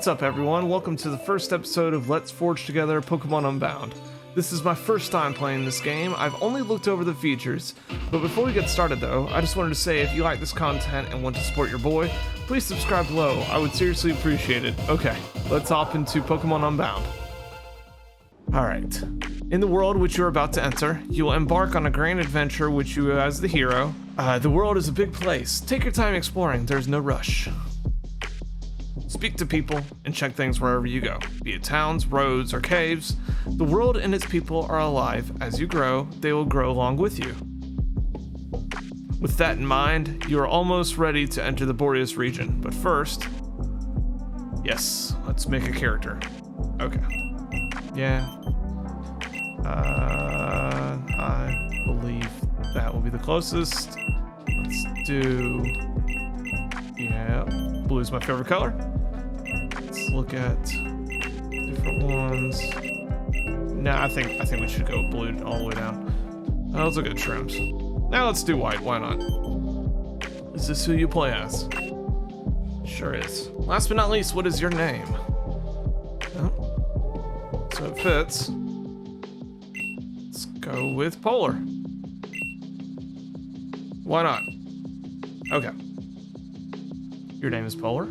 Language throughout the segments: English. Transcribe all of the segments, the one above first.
What's up everyone, welcome to the first episode of Let's Forge Together Pokémon Unbound. This is my first time playing this game. I've only looked over the features, but before we get started though, I just wanted to say if you like this content and want to support your boy, please subscribe below. I would seriously appreciate it. Okay, let's hop into Pokémon Unbound. Alright, in the world which you're about to enter, you will embark on a grand adventure with you as the hero. The world is a big place. Take your time exploring, there's no rush. Speak to people and check things wherever you go, be it towns, roads, or caves. The world and its people are alive. As you grow, they will grow along with you. With that in mind, you are almost ready to enter the Boreas region, but first, yes, let's make a character. Okay. Yeah. I believe that will be the closest. Let's do, yeah, blue's my favorite color. Let's look at different ones. Nah, I think we should go blue all the way down. Let's look at trims. Now let's do white, why not? Is this who you play as? Sure is. Last but not least, what is your name? Oh. So it fits. Let's go with Polar. Why not? Okay. Your name is Polar?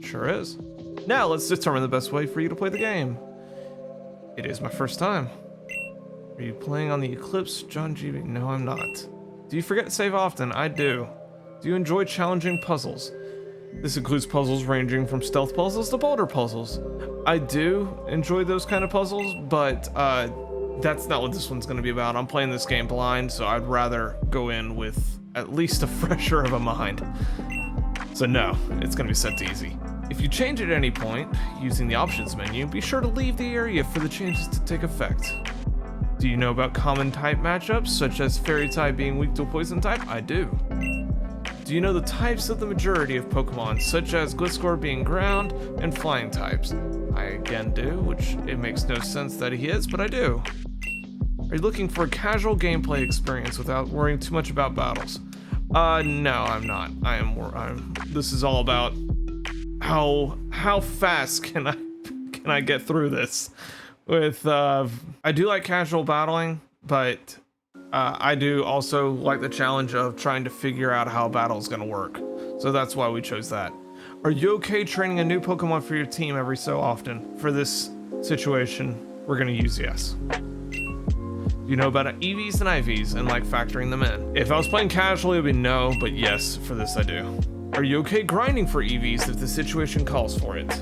Sure is. Now let's determine the best way for you to play the game. It is my first time. Are you playing on the Eclipse, John GB? No, I'm not. Do you forget to save often? I do. Do you enjoy challenging puzzles? This includes puzzles ranging from stealth puzzles to boulder puzzles. I do enjoy those kind of puzzles, but that's not what this one's going to be about. I'm playing this game blind, so I'd rather go in with at least a fresher of a mind. So no, it's going to be set to easy. If you change at any point, using the options menu, be sure to leave the area for the changes to take effect. Do you know about common type matchups, such as Fairy type being weak to poison type? I do. Do you know the types of the majority of Pokemon, such as Gliscor being ground and flying types? I again do, which it makes no sense that he is, but I do. Are you looking for a casual gameplay experience without worrying too much about battles? No, I'm not. This is all about how fast can I get through this with I do like casual battling, but I do also like the challenge of trying to figure out how a battle is going to work. So that's why we chose that. Are you okay training a new Pokemon for your team every so often? For this situation, we're going to use yes. You know about EVs and IVs and like factoring them in. If I was playing casually, it would be no, but yes, for this I do. Are you okay grinding for EVs if the situation calls for it?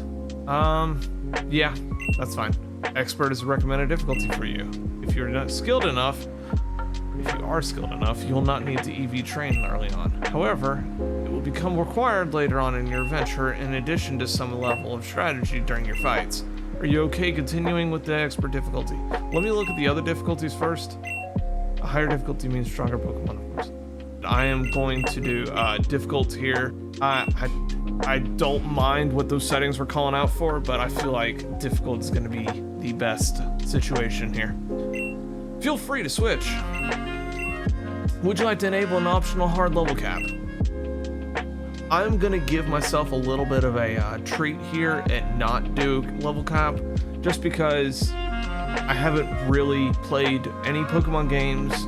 Yeah, that's fine. Expert is a recommended difficulty for you. If you're not skilled enough, you'll not need to EV train early on. However, it will become required later on in your adventure in addition to some level of strategy during your fights. Are you okay continuing with the expert difficulty? Let me look at the other difficulties first. A higher difficulty means stronger Pokemon, of course. I am going to do difficult here. I don't mind what those settings were calling out for, but I feel like difficult is going to be the best situation here. Feel free to switch. Would you like to enable an optional hard level cap? I'm gonna give myself a little bit of a treat here and not do level cap, just because I haven't really played any Pokemon games,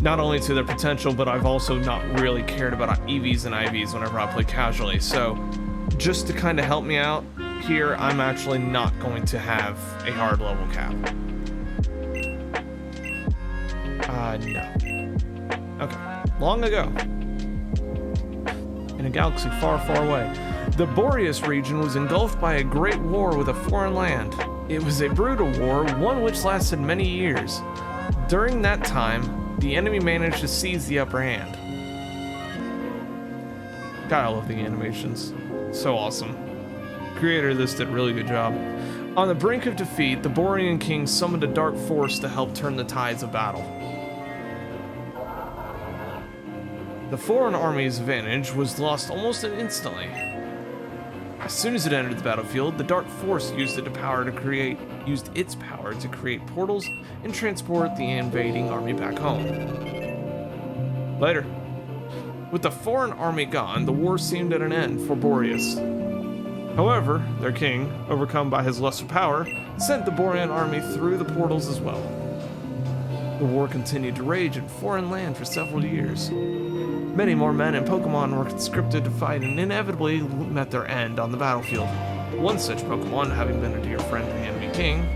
not only to their potential, but I've also not really cared about EVs and IVs whenever I play casually. So just to kind of help me out here, I'm actually not going to have a hard level cap. No. Okay, long ago, in a galaxy far, far away, the Boreas region was engulfed by a great war with a foreign land. It was a brutal war, one which lasted many years. During that time, the enemy managed to seize the upper hand. God, I love the animations. So awesome. Creator of this did a really good job. On the brink of defeat, the Borean king summoned a dark force to help turn the tides of battle. The foreign army's advantage was lost almost instantly. As soon as it entered the battlefield, the Dark Force used its power to create portals and transport the invading army back home. Later, with the foreign army gone, the war seemed at an end for Boreas. However, their king, overcome by his lesser power, sent the Borean army through the portals as well. The war continued to rage in foreign land for several years. Many more men and Pokémon were conscripted to fight and inevitably met their end on the battlefield. One such Pokémon having been a dear friend to the enemy king.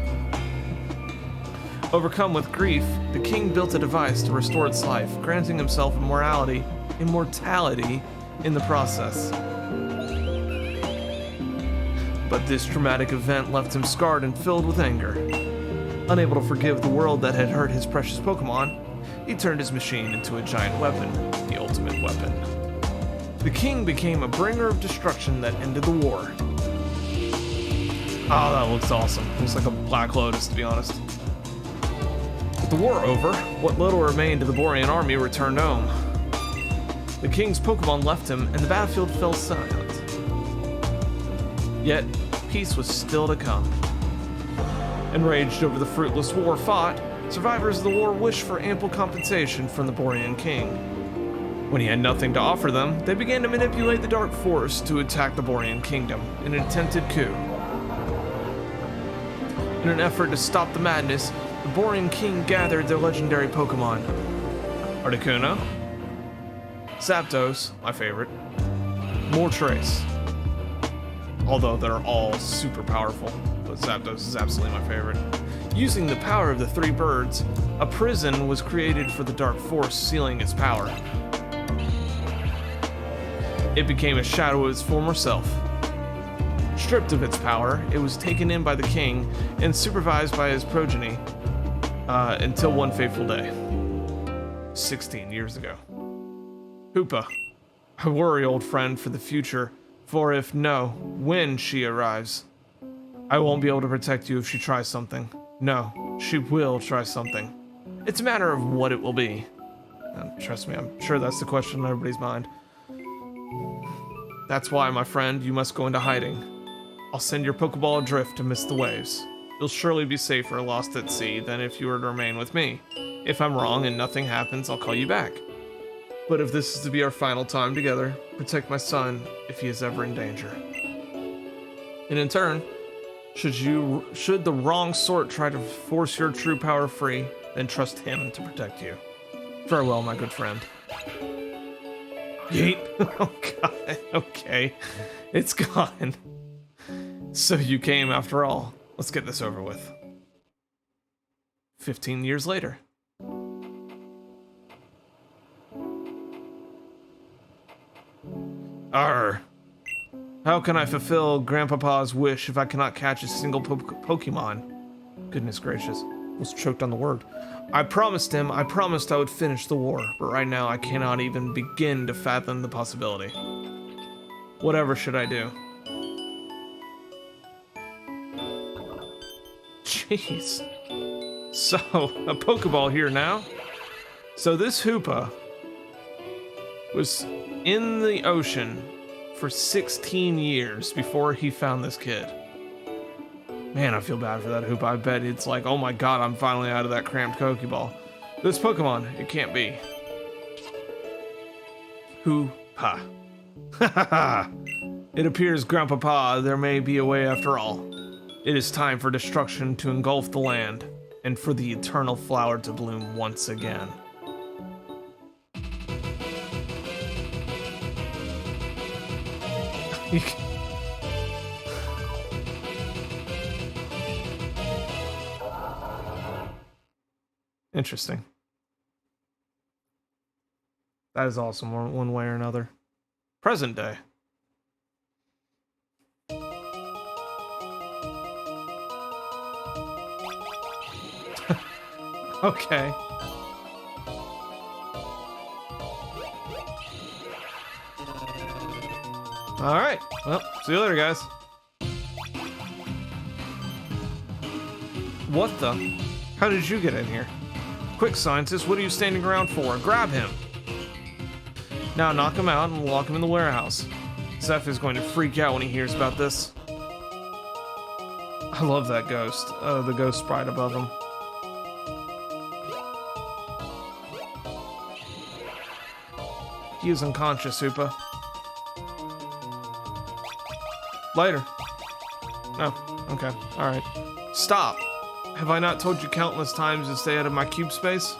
Overcome with grief, the king built a device to restore its life, granting himself immortality in the process. But this traumatic event left him scarred and filled with anger. Unable to forgive the world that had hurt his precious Pokémon, he turned his machine into a giant weapon, the ultimate weapon. The king became a bringer of destruction that ended the war. Oh, that looks awesome. Looks like a Black Lotus, to be honest. With the war over, what little remained of the Borean army returned home. The king's Pokémon left him, and the battlefield fell silent. Yet, peace was still to come. Enraged over the fruitless war fought, survivors of the war wished for ample compensation from the Borean king. When he had nothing to offer them, they began to manipulate the Dark Force to attack the Borean kingdom in an attempted coup. In an effort to stop the madness, the Borean king gathered their legendary Pokémon. Articuno, Zapdos, my favorite, Moltres. Although they're all super powerful, but Zapdos is absolutely my favorite. Using the power of the three birds, a prison was created for the Dark Force, sealing its power. It became a shadow of its former self. Stripped of its power, it was taken in by the king and supervised by his progeny until one fateful day. 16 years ago. Hoopa, I worry, old friend, for the future. For if no, when she arrives, I won't be able to protect you if she tries something. No, she will try something. It's a matter of what it will be. And trust me, I'm sure that's the question on everybody's mind. That's why, my friend, you must go into hiding. I'll send your Pokeball adrift to miss the waves. You'll surely be safer lost at sea than if you were to remain with me. If I'm wrong and nothing happens, I'll call you back. But if this is to be our final time together, protect my son if he is ever in danger. And in turn, should the wrong sort try to force your true power free, then trust him to protect you. Farewell, my good friend. Yeet. Oh god, okay. It's gone. So you came after all. Let's get this over with. 15 years later. Arr. How can I fulfill Grandpapa's wish if I cannot catch a single Pokemon? Goodness gracious. Almost choked on the word. I promised him, I promised I would finish the war, but right now I cannot even begin to fathom the possibility. Whatever should I do? Jeez. So, a Pokeball here now? So this Hoopa was in the ocean for 16 years before he found this kid. Man, I feel bad for that Hoopa. I bet it's like, oh my god, I'm finally out of that cramped Pokeball. This Pokemon, it can't be. Hoopa. It appears, Grandpapa, there may be a way after all. It is time for destruction to engulf the land, and for the eternal flower to bloom once again. Interesting. That is awesome, one way or another. Present day. Okay. Alright, well, see you later, guys. What the? How did you get in here? Quick, scientist, what are you standing around for? Grab him! Now knock him out and lock him in the warehouse. Zeph is going to freak out when he hears about this. I love that ghost. The ghost sprite above him. He is unconscious, Hoopa. Later. Oh, okay. Alright. Stop. Have I not told you countless times to stay out of my cube space?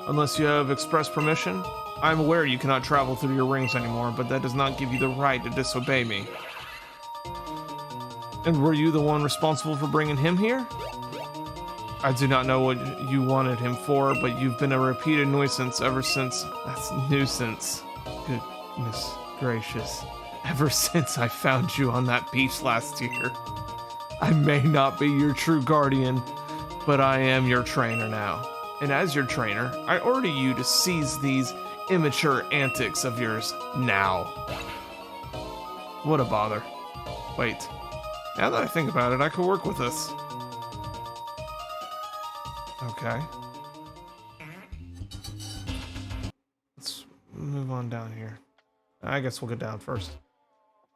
Unless you have express permission? I'm aware you cannot travel through your rings anymore, but that does not give you the right to disobey me. And were you the one responsible for bringing him here? I do not know what you wanted him for, but you've been a repeated nuisance ever since. That's nuisance. Goodness gracious. Ever since I found you on that beach last year. I may not be your true guardian, but I am your trainer now. And as your trainer, I order you to cease these immature antics of yours now. What a bother. Wait. Now that I think about it, I could work with this. Okay. Let's move on down here. I guess we'll get down first.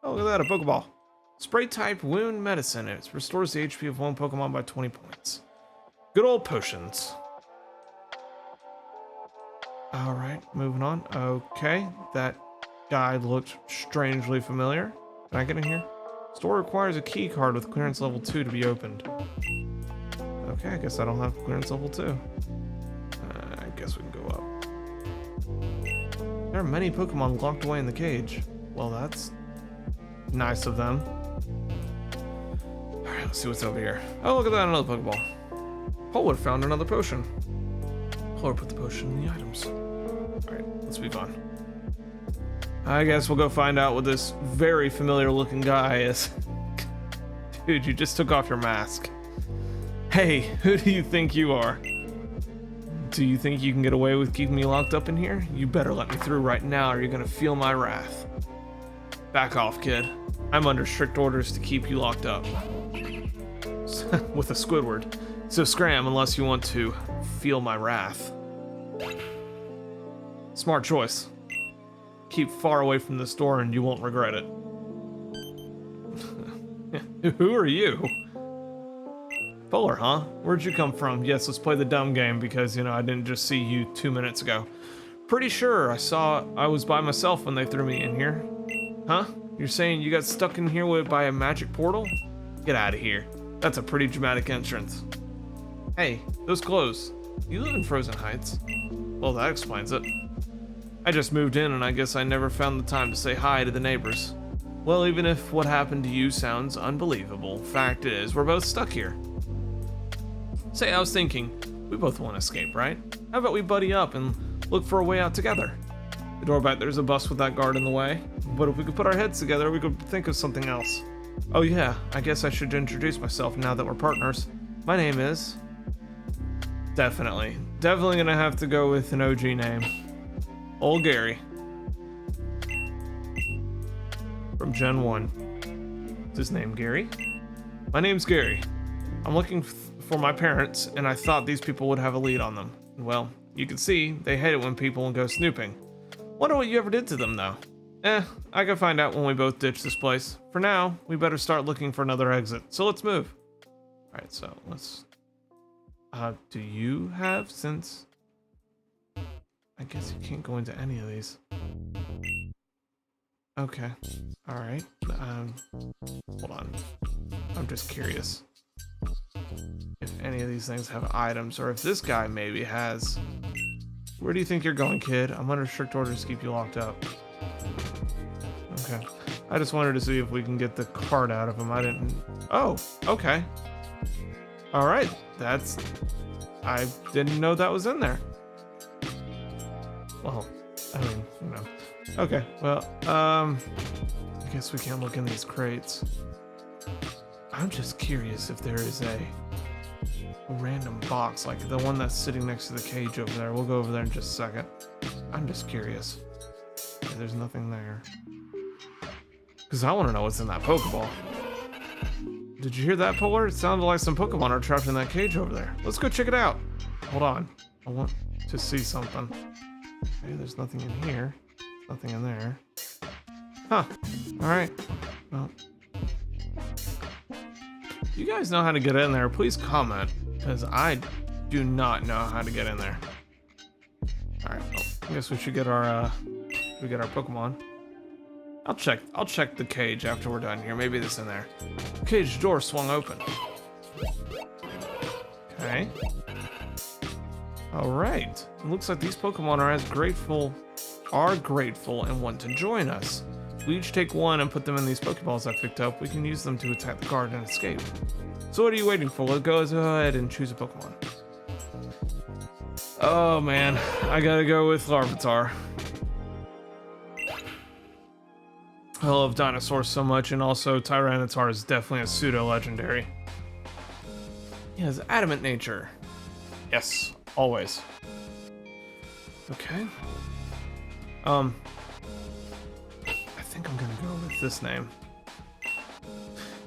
Oh, look at that, a Pokeball. Spray type wound medicine. It restores the HP of one Pokemon by 20 points. Good old potions. Alright, moving on. Okay, that guy looked strangely familiar. Can I get in here? Store requires a key card with clearance level 2 to be opened. Okay, I guess I don't have clearance level 2. I guess we can go up. There are many Pokemon locked away in the cage. Well, that's nice of them. Alright, let's see what's over here. Oh, look at that, another Pokeball. Polar found another potion. Polar put the potion in the items. Alright, let's move on. I guess we'll go find out what this very familiar looking guy is. Dude, you just took off your mask. Hey, who do you think you are? Do you think you can get away with keeping me locked up in here? You better let me through right now or you're gonna feel my wrath. Back off, kid. I'm under strict orders to keep you locked up. With a Squidward. So scram unless you want to feel my wrath. Smart choice. Keep far away from this door and you won't regret it. Who are you? Polar, huh? Where'd you come from? Yes, let's play the dumb game because, you know, I didn't just see you 2 minutes ago. Pretty sure I was by myself when they threw me in here. Huh? You're saying you got stuck in here by a magic portal? Get out of here. That's a pretty dramatic entrance. Hey, those clothes. You live in Frozen Heights. Well, that explains it. I just moved in and I guess I never found the time to say hi to the neighbors. Well, even if what happened to you sounds unbelievable, fact is, we're both stuck here. Say, I was thinking, we both want to escape, right? How about we buddy up and look for a way out together? The door back there's a bus with that guard in the way. But if we could put our heads together, we could think of something else. Oh yeah, I guess I should introduce myself now that we're partners. My name is... Definitely gonna have to go with an OG name. Old Gary. From Gen 1. Is his name Gary? My name's Gary. I'm looking for my parents, and I thought these people would have a lead on them. Well, you can see, they hate it when people go snooping. Wonder what you ever did to them, though. I can find out when we both ditch this place. For now, we better start looking for another exit, so let's move. Alright, so let's... do you have, since... I guess you can't go into any of these. Okay. Alright. Hold on. I'm just curious. If any of these things have items, or if this guy maybe has... Where do you think you're going, kid? I'm under strict orders to keep you locked up. Okay. I just wanted to see if we can get the card out of him. I didn't... Oh, okay. Alright. That's... I didn't know that was in there. Well, I mean, you know. Okay, well, I guess we can't look in these crates. I'm just curious if there is a random box, like the one that's sitting next to the cage over there. We'll go over there in just a second. I'm just curious. Okay, there's nothing there. Because I want to know what's in that Pokeball. Did you hear that, Polar? It sounded like some Pokemon are trapped in that cage over there. Let's go check it out. Hold on. I want to see something. Okay, there's nothing in here. Nothing in there. Huh. Alright. Well. If you guys know how to get in there, please comment. Because I do not know how to get in there. Alright, well, I guess we should get our Pokemon. I'll check the cage after we're done here. Maybe this in there. Cage door swung open. Okay. Alright. It looks like these Pokemon are grateful and want to join us. We each take one and put them in these Pokeballs I picked up. We can use them to attack the guard and escape. So what are you waiting for? Let's go ahead and choose a Pokemon. Oh man, I gotta go with Larvitar. I love dinosaurs so much, and also Tyranitar is definitely a pseudo-legendary. He has adamant nature. Yes, always. Okay. I think I'm gonna go with this name.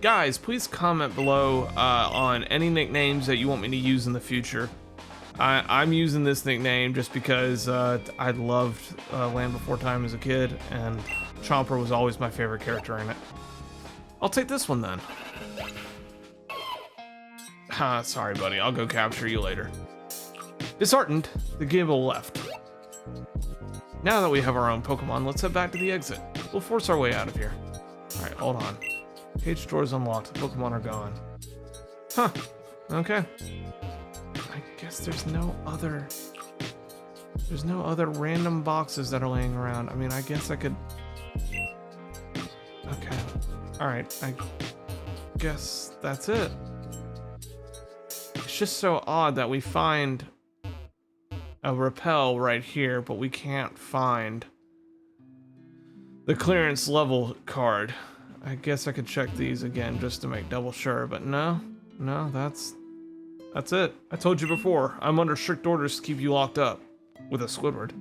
Guys, please comment below on any nicknames that you want me to use in the future. I'm using this nickname just because I loved Land Before Time as a kid, and Chomper was always my favorite character in it. I'll take this one then. Sorry buddy, I'll go capture you later. Disheartened, the Gable left. Now that we have our own Pokemon, let's head back to the exit. We'll force our way out of here. Alright, hold on. Cage door's unlocked, the Pokemon are gone. Huh, okay. I guess there's no other random boxes that are laying around. I mean, I guess I could... Okay. Alright, I guess that's it. It's just so odd that we find a repel right here, but we can't find the clearance level card. I guess I could check these again just to make double sure, but no, that's it. I told you before, I'm under strict orders to keep you locked up with a Squidward.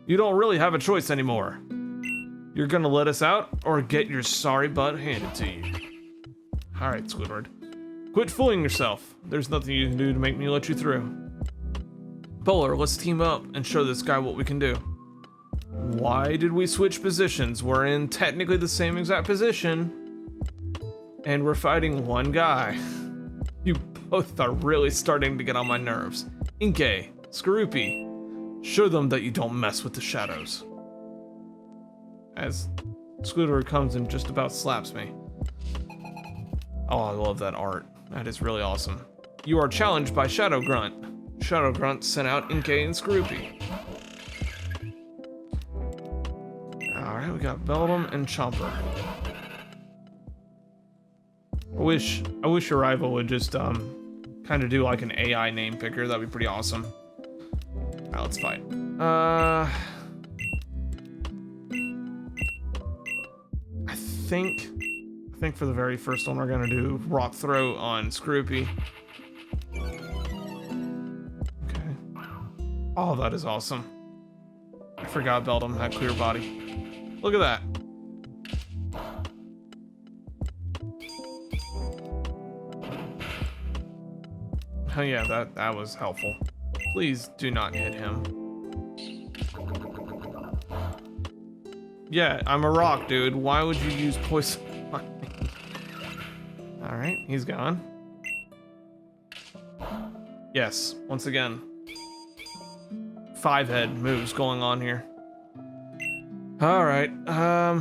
You don't really have a choice anymore. You're gonna let us out or get your sorry butt handed to you. Alright, Squidward. Quit fooling yourself. There's nothing you can do to make me let you through. Polar, let's team up and show this guy what we can do. Why did we switch positions? We're in technically the same exact position, and we're fighting one guy. You both are really starting to get on my nerves. Inkay, Skorupi, show them that you don't mess with the shadows. As Squidward comes and just about slaps me. Oh, I love that art. That is really awesome. You are challenged by Shadow Grunt. Shadow Grunt sent out Inkay and Skorupi. Alright, we got Bellin and Chomper. I wish your rival would just kind of do like an AI name picker. That'd be pretty awesome. Alright, let's fight. I think for the very first one we're gonna do Rock Throw on Skorupi. Okay. Oh, that is awesome. I forgot Beldum had clear body. Look at that. Oh yeah, that was helpful. Please do not hit him. Yeah, I'm a rock, dude. Why would you use poison on me? Alright, he's gone. Yes, once again. 5-head moves going on here. Alright, I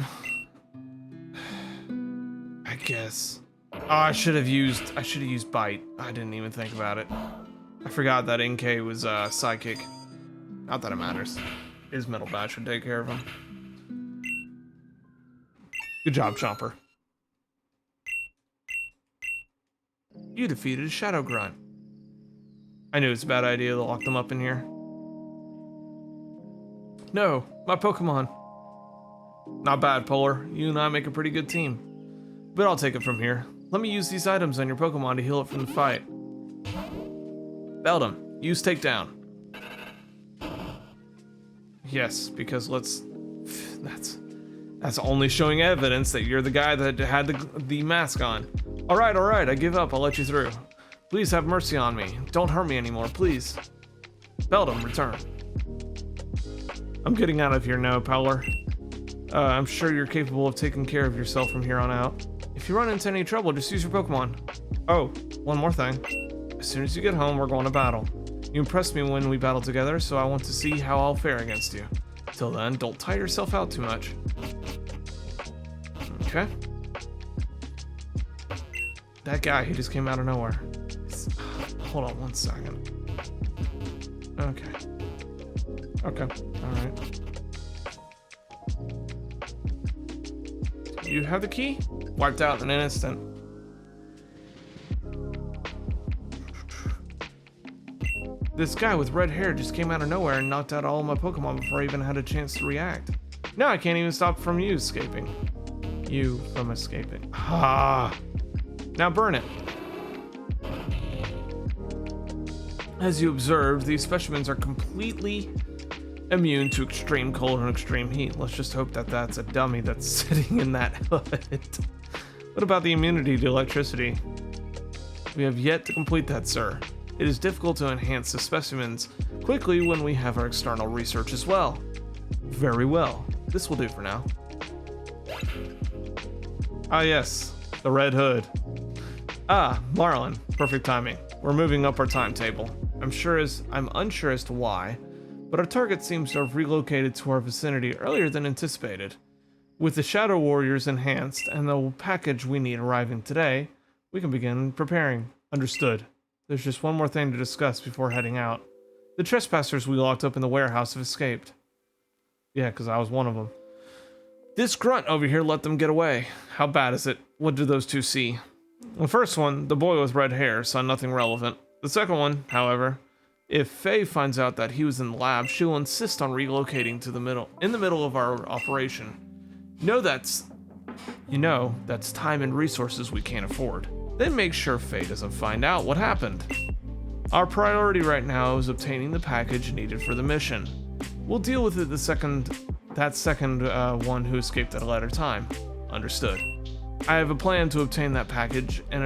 guess. Oh, I should have used bite. I didn't even think about it. I forgot that Inkay was psychic. Not that it matters. His metal bat should take care of him. Good job, Chomper. You defeated a Shadow Grunt. I knew it's a bad idea to lock them up in here. No, my Pokemon. Not bad, Polar. You and I make a pretty good team. But I'll take it from here. Let me use these items on your Pokemon to heal it from the fight. Beldum, use Takedown. Yes, because that's only showing evidence that you're the guy that had the mask on. Alright, I give up, I'll let you through. Please have mercy on me. Don't hurt me anymore, please. Beldum, return. I'm getting out of here now, Powler. I'm sure you're capable of taking care of yourself from here on out. If you run into any trouble, just use your Pokemon. Oh, one more thing. As soon as you get home, we're going to battle. You impressed me when we battled together, so I want to see how I'll fare against you. Till then, don't tire yourself out too much. Okay. That guy, he just came out of nowhere. Hold on 1 second. Okay. Okay, alright. You have the key? Wiped out in an instant. This guy with red hair just came out of nowhere and knocked out all my Pokemon before I even had a chance to react. Now I can't even stop from you escaping. You from escaping. Ah! Now burn it. As you observed, these specimens are completely immune to extreme cold and extreme heat. Let's just hope that that's a dummy that's sitting in that hood. What about the immunity to electricity? We have yet to complete that, sir. It is difficult to enhance the specimens quickly when we have our external research as well. Very well. This will do for now. Ah yes, the red hood. Ah, Marlin, perfect timing. We're moving up our timetable. I'm unsure as to why, but our target seems to have relocated to our vicinity earlier than anticipated. With the Shadow Warriors enhanced and the package we need arriving today, we can begin preparing. Understood. There's just one more thing to discuss before heading out. The trespassers we locked up in the warehouse have escaped. Yeah, because I was one of them. This Grunt over here let them get away. How bad is it? What do those two see? The first one, the boy with red hair, saw nothing relevant. The second one, however, if Faye finds out that he was in the lab, she'll insist on relocating to the middle of our operation. That's time and resources we can't afford. Then make sure Faye doesn't find out what happened. Our priority right now is obtaining the package needed for the mission. We'll deal with it that second one who escaped at a later time. Understood. I have a plan to obtain that package, and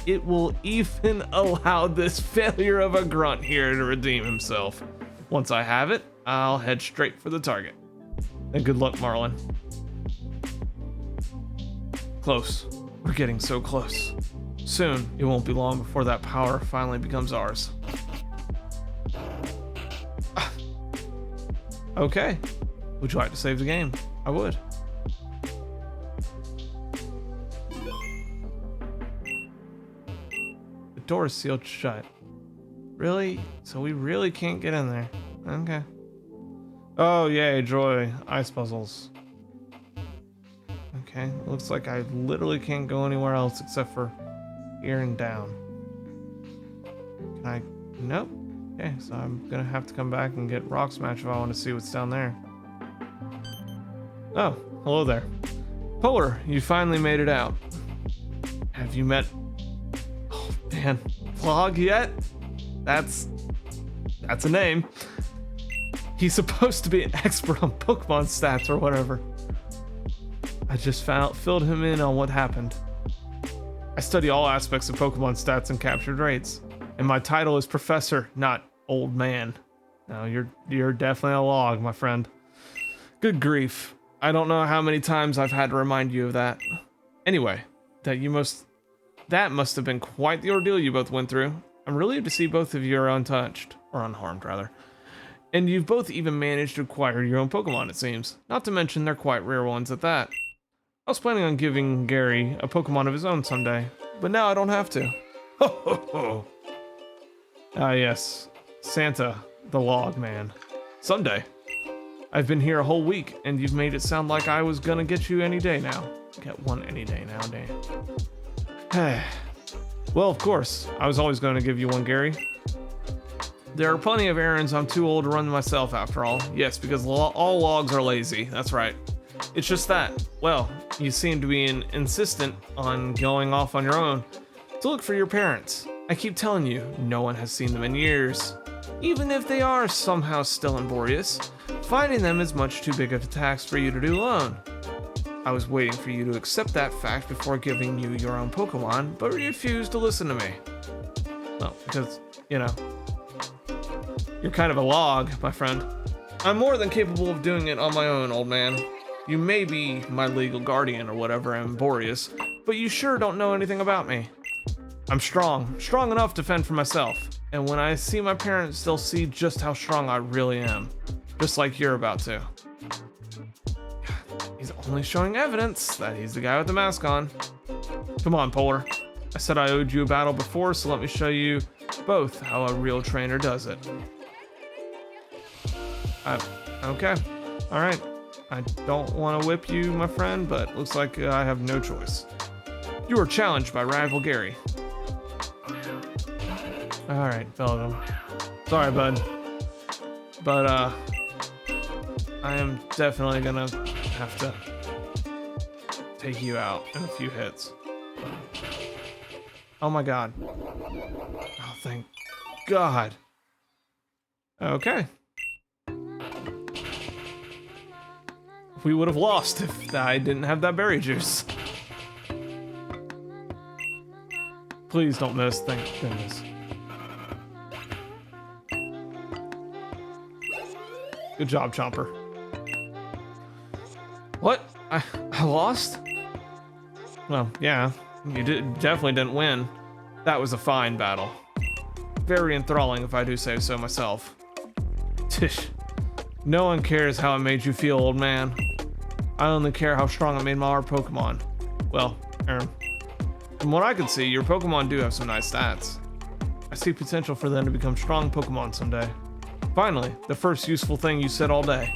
it will even allow this failure of a Grunt here to redeem himself. Once I have it, I'll head straight for the target. And good luck, Marlin. Close. We're getting so close. Soon, it won't be long before that power finally becomes ours. Okay. Would you like to save the game? I would. The door is sealed shut. Really? So we really can't get in there. Okay. Oh, yay, joy. Ice puzzles. Okay, looks like I literally can't go anywhere else except for here and down. Can I? Nope. Okay, so I'm gonna have to come back and get Rock Smash if I want to see what's down there. Oh, hello there. Polar, you finally made it out. Have you met... Oh, man. Vlog yet? That's a name. He's supposed to be an expert on Pokemon stats or whatever. I just filled him in on what happened. I study all aspects of Pokemon stats and captured rates. And my title is Professor, not Old Man. No, you're definitely a log, my friend. Good grief. I don't know how many times I've had to remind you of that. Anyway, that must have been quite the ordeal you both went through. I'm relieved to see both of you are untouched, or unharmed rather. And you've both even managed to acquire your own Pokemon, it seems. Not to mention they're quite rare ones at that. I was planning on giving Gary a Pokemon of his own someday, but now I don't have to. Ho ho ho! Ah yes, Santa, the log man. Someday. I've been here a whole week, and you've made it sound like I was gonna get you any day now. Get one any day now, damn. Well, of course, I was always gonna give you one, Gary. There are plenty of errands I'm too old to run myself after all. Yes, because all logs are lazy, that's right. It's just that, well, you seem to be insistent on going off on your own to look for your parents. I keep telling you, no one has seen them in years. Even if they are somehow still in Boreas, finding them is much too big of a task for you to do alone. I was waiting for you to accept that fact before giving you your own Pokemon, but you refused to listen to me. Well, because, you know, you're kind of a log, my friend. I'm more than capable of doing it on my own, old man. You may be my legal guardian or whatever in Boreas, but you sure don't know anything about me. I'm strong enough to fend for myself, and when I see my parents, they'll see just how strong I really am. just like you're about to. He's only showing evidence that he's the guy with the mask on. Come on, Polar. I said I owed you a battle before, so let me show you both how a real trainer does it. Okay. All right. I don't want to whip you, my friend, but looks like I have no choice. You are challenged by rival Gary. All right, Bellin. Sorry, bud. But, I am definitely gonna have to take you out in a few hits. Oh my god. Oh, thank God. Okay. We would have lost if I didn't have that berry juice. Please don't miss, thank goodness. Good job, Chomper. What? I lost? Well, yeah, you definitely didn't win. That was a fine battle. Very enthralling, if I do say so myself. Tish. No one cares how it made you feel, old man. I only care how strong it made my Pokemon. Well, from what I can see, your Pokemon do have some nice stats. I see potential for them to become strong Pokemon someday. Finally, the first useful thing you said all day.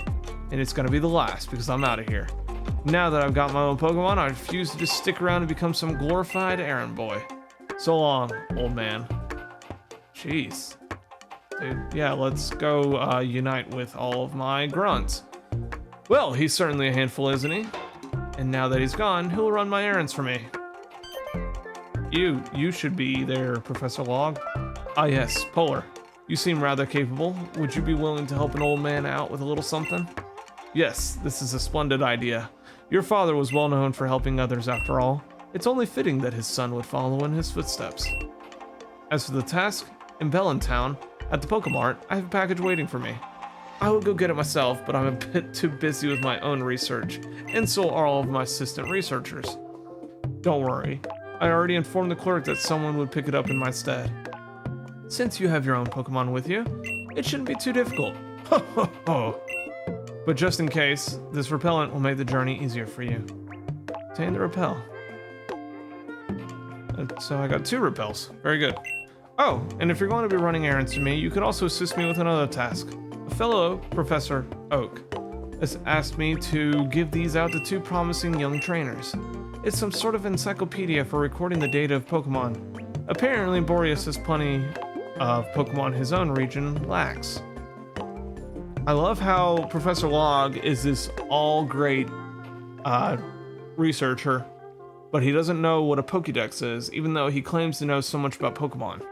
And it's gonna be the last, because I'm out of here. Now that I've got my own Pokemon, I refuse to just stick around and become some glorified errand boy. So long, old man. Jeez. Dude, yeah, let's go unite with all of my grunts. Well, he's certainly a handful, isn't he? And now that he's gone, who'll run my errands for me? You should be there, Professor Log. Ah yes, Polar. You seem rather capable. Would you be willing to help an old man out with a little something? Yes, this is a splendid idea. Your father was well known for helping others after all. It's only fitting that his son would follow in his footsteps. As for the task, in Bellin town, at the Mart, I have a package waiting for me. I would go get it myself, but I'm a bit too busy with my own research, and so are all of my assistant researchers. Don't worry, I already informed the clerk that someone would pick it up in my stead. Since you have your own Pokemon with you, it shouldn't be too difficult. Ho ho ho! But just in case, this repellent will make the journey easier for you. Obtain the repel. So I got 2 repels. Very good. Oh, and if you're going to be running errands to me, you could also assist me with another task. A fellow, Professor Oak, has asked me to give these out to 2 promising young trainers. It's some sort of encyclopedia for recording the data of Pokemon. Apparently, Boreas has plenty of Pokemon his own region lacks. I love how Professor Log is this all-great researcher, but he doesn't know what a Pokédex is, even though he claims to know so much about Pokemon.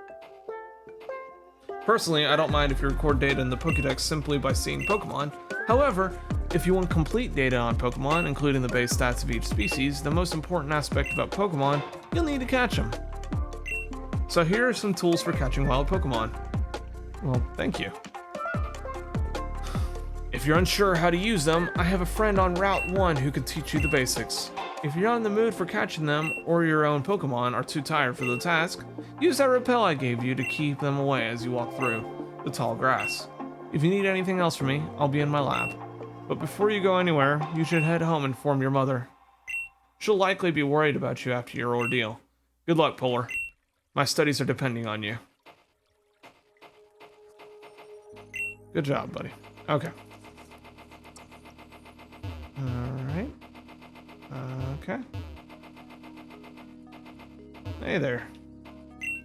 Personally, I don't mind if you record data in the Pokédex simply by seeing Pokemon. However, if you want complete data on Pokemon, including the base stats of each species, the most important aspect about Pokemon, you'll need to catch them. So here are some tools for catching wild Pokemon. Well, thank you. If you're unsure how to use them, I have a friend on Route 1 who can teach you the basics. If you're not in the mood for catching them, or your own Pokemon are too tired for the task, use that repel I gave you to keep them away as you walk through the tall grass. If you need anything else from me, I'll be in my lab. But before you go anywhere, you should head home and inform your mother. She'll likely be worried about you after your ordeal. Good luck, Polar. My studies are depending on you. Good job, buddy. Okay. Alright. Okay. Hey there.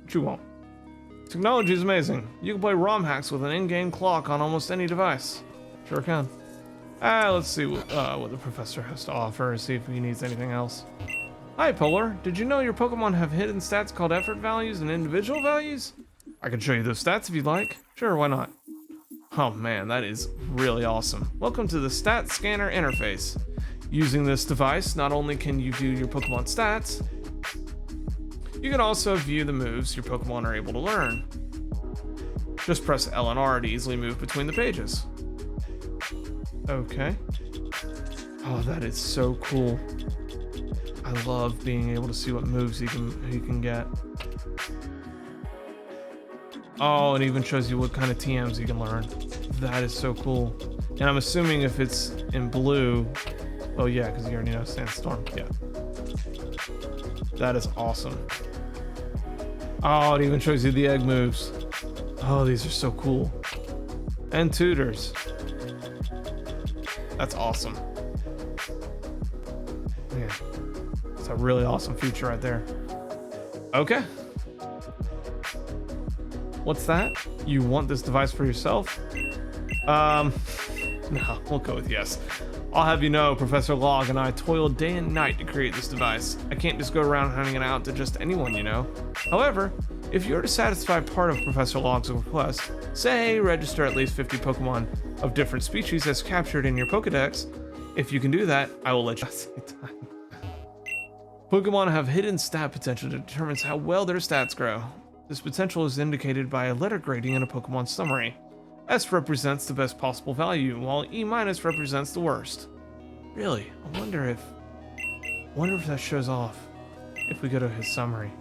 What you want? Technology is amazing. You can play ROM hacks with an in-game clock on almost any device. Sure can. Let's see what the professor has to offer and see if he needs anything else. Hi, Polar. Did you know your Pokemon have hidden stats called effort values and individual values? I can show you those stats if you'd like. Sure, why not? Oh man, that is really awesome. Welcome to the Stat Scanner interface. Using this device, not only can you view your Pokemon stats, you can also view the moves your Pokemon are able to learn. Just press L and R to easily move between the pages. Okay. Oh, that is so cool. I love being able to see what moves he can get. Oh, it even shows you what kind of TMs you can learn. That is so cool. And I'm assuming if it's in blue, oh yeah, because you already know sandstorm. Yeah. That is awesome. Oh, it even shows you the egg moves. Oh, these are so cool. And tutors. That's awesome. Yeah. It's a really awesome feature right there. Okay. What's that? You want this device for yourself? No, we'll go with yes. I'll have you know, Professor Log and I toiled day and night to create this device. I can't just go around handing it out to just anyone, you know. However, if you're to satisfy part of Professor Log's request, say register at least 50 Pokemon of different species as captured in your Pokedex, if you can do that, I will let you time. Pokemon have hidden stat potential that determines how well their stats grow. This potential is indicated by a letter grading in a Pokemon summary. S represents the best possible value, while E- represents the worst. Really, I wonder if that shows off if we go to his summary.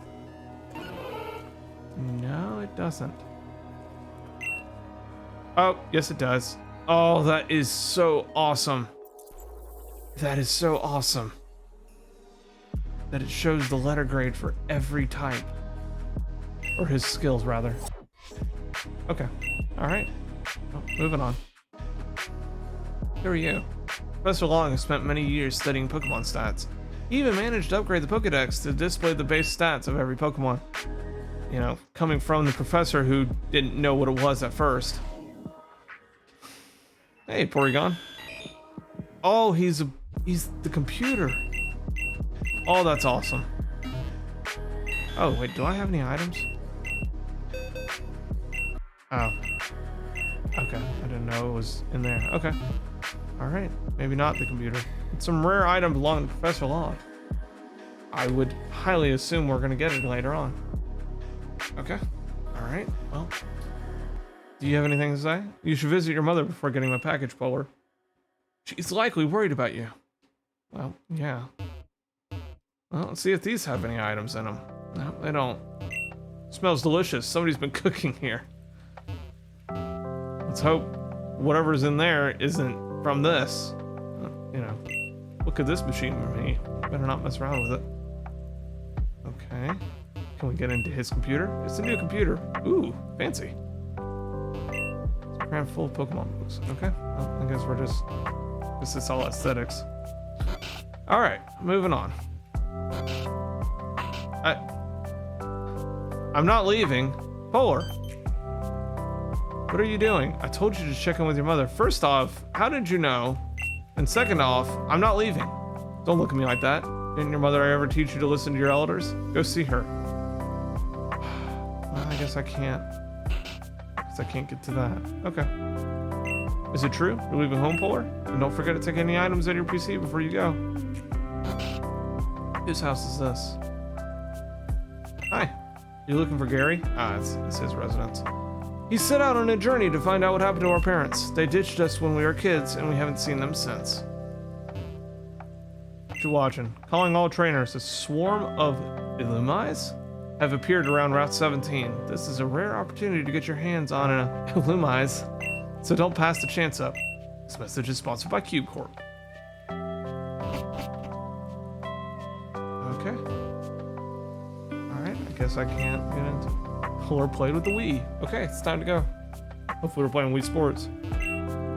No, it doesn't. Oh, yes it does. Oh, that is so awesome. That is so awesome. That it shows the letter grade for every type. Or his skills, rather. Okay, alright. Oh, moving on. Who are you? Professor Long has spent many years studying Pokemon stats. He even managed to upgrade the Pokedex to display the base stats of every Pokemon. You know, coming from the professor who didn't know what it was at first. Hey, Porygon. Oh, he's the computer. Oh, that's awesome. Oh, wait, do I have any items? Oh. Okay, I didn't know it was in there. Okay. Alright, maybe not the computer. It's some rare item belonging to Professor Log. I would highly assume we're gonna get it later on. Okay. Alright, well. Do you have anything to say? You should visit your mother before getting my package, Polar. She's likely worried about you. Well, yeah. Well, let's see if these have any items in them. No, they don't. Smells delicious. Somebody's been cooking here. Let's hope whatever's in there isn't from this. You know, what could this machine be? Better not mess around with it. Okay. Can we get into his computer? It's a new computer. Ooh, fancy. It's crammed full of Pokemon books. Okay. Well, I guess we're just... This is all aesthetics. Alright, moving on. I'm not leaving. Polar. What are you doing? I told you to check in with your mother. First off, how did you know? And second off, I'm not leaving. Don't look at me like that. Didn't your mother ever teach you to listen to your elders? Go see her. Well, I guess I can't. I can't get to that. Okay. Is it true? You're leaving home, Polar? And don't forget to take any items out of your PC before you go. Whose house is this? Hi. You looking for Gary? Ah, it's his residence. He set out on a journey to find out what happened to our parents. They ditched us when we were kids, and we haven't seen them since. What you watching? Calling all trainers. A swarm of Illumise have appeared around Route 17. This is a rare opportunity to get your hands on a Illumise, so don't pass the chance up. This message is sponsored by Cube Corp. Okay. Alright, I guess I can't get into... Polar played with the Wii. Okay, it's time to go. Hopefully we're playing Wii Sports.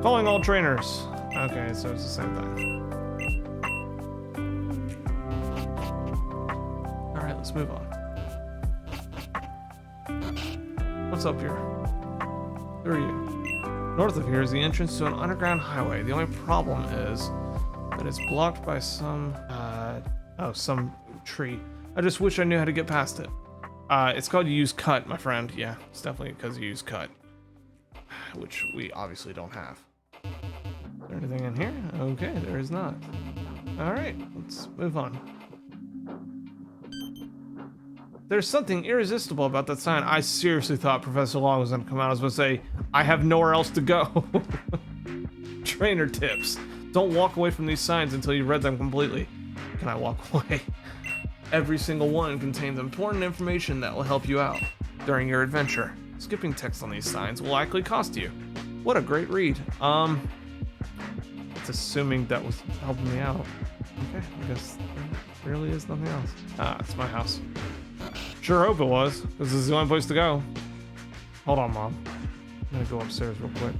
Calling all trainers. Okay, so it's the same thing. Alright, let's move on. What's up here? Who are you? North of here is the entrance to an underground highway. The only problem is that it's blocked by some tree. I just wish I knew how to get past it. It's called Use Cut, my friend. Yeah, it's definitely because you use Cut. Which we obviously don't have. Is there anything in here? Okay, there is not. Alright, let's move on. There's something irresistible about that sign. I seriously thought Professor Long was gonna come out. I was gonna say, I have nowhere else to go. Trainer tips. Don't walk away from these signs until you've read them completely. Can I walk away? Every single one contains important information that will help you out during your adventure. Skipping text on these signs will likely cost you. What a great read. It's assuming that was helping me out. Okay, I guess there really is nothing else. Ah, it's my house. Sure hope it was, because this is the only place to go. Hold on, Mom. I'm gonna go upstairs real quick.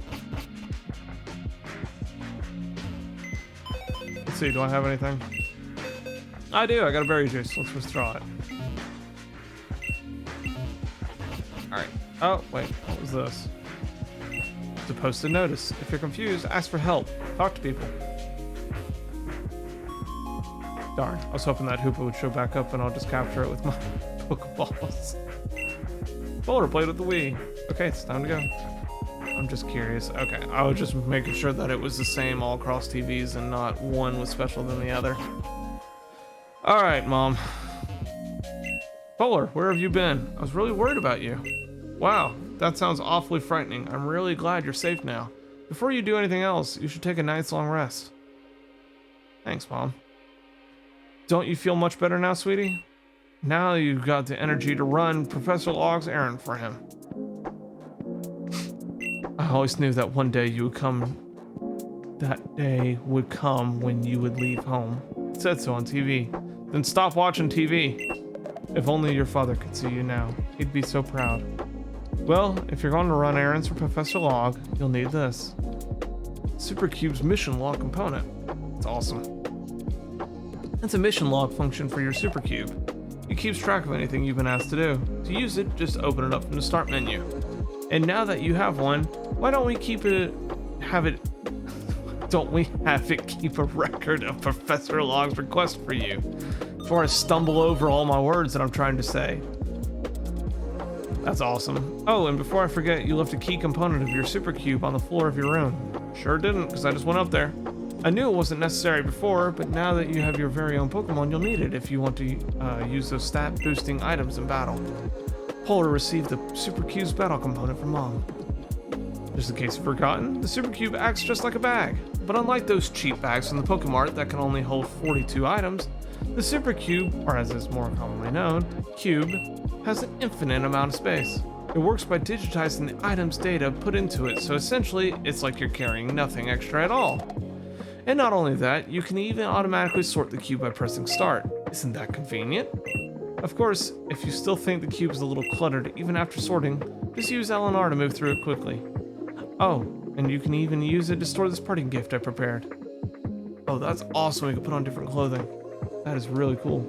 Let's see, do I have anything? I do, I got a berry juice. Let's withdraw it. Alright. Oh, wait, what was this? It's a posted notice. If you're confused, ask for help. Talk to people. Darn, I was hoping that Hoopa would show back up and I'll just capture it with my Pokeballs. Boulder played with the Wii. Okay, it's time to go. I'm just curious. Okay, I was just making sure that it was the same all across TVs and not one was special than the other. Alright, Mom. Polar, where have you been? I was really worried about you. Wow, that sounds awfully frightening. I'm really glad you're safe now. Before you do anything else, you should take a night's long rest. Thanks, Mom. Don't you feel much better now, sweetie? Now you've got the energy to run Professor Log's errand for him. I always knew that one day you would come. That day would come when you would leave home. It said so on TV. Then stop watching TV. If only your father could see you now. He'd be so proud. Well, if you're going to run errands for Professor Log, you'll need this. Supercube's mission log component. It's awesome. It's a mission log function for your Supercube. It keeps track of anything you've been asked to do. To use it, just open it up from the start menu. And now that you have one, why don't we keep it keep a record of Professor Log's request for you before I stumble over all my words that I'm trying to say. That's awesome. Oh, and before I forget, you left a key component of your Supercube on the floor of your room. Sure didn't, because I just went up there. I knew it wasn't necessary before, but now that you have your very own Pokemon, you'll need it if you want to use those stat-boosting items in battle. Polar received the Supercube's battle component from Mom. Just in case you've forgotten, the Supercube acts just like a bag. But unlike those cheap bags from the Pokemart that can only hold 42 items, the Supercube, or as is more commonly known, Cube, has an infinite amount of space. It works by digitizing the item's data put into it, so essentially, it's like you're carrying nothing extra at all. And not only that, you can even automatically sort the cube by pressing start. Isn't that convenient? Of course, if you still think the cube is a little cluttered even after sorting, just use L&R to move through it quickly. Oh, and you can even use it to store this parting gift I prepared. Oh, that's awesome, we can put on different clothing. That is really cool.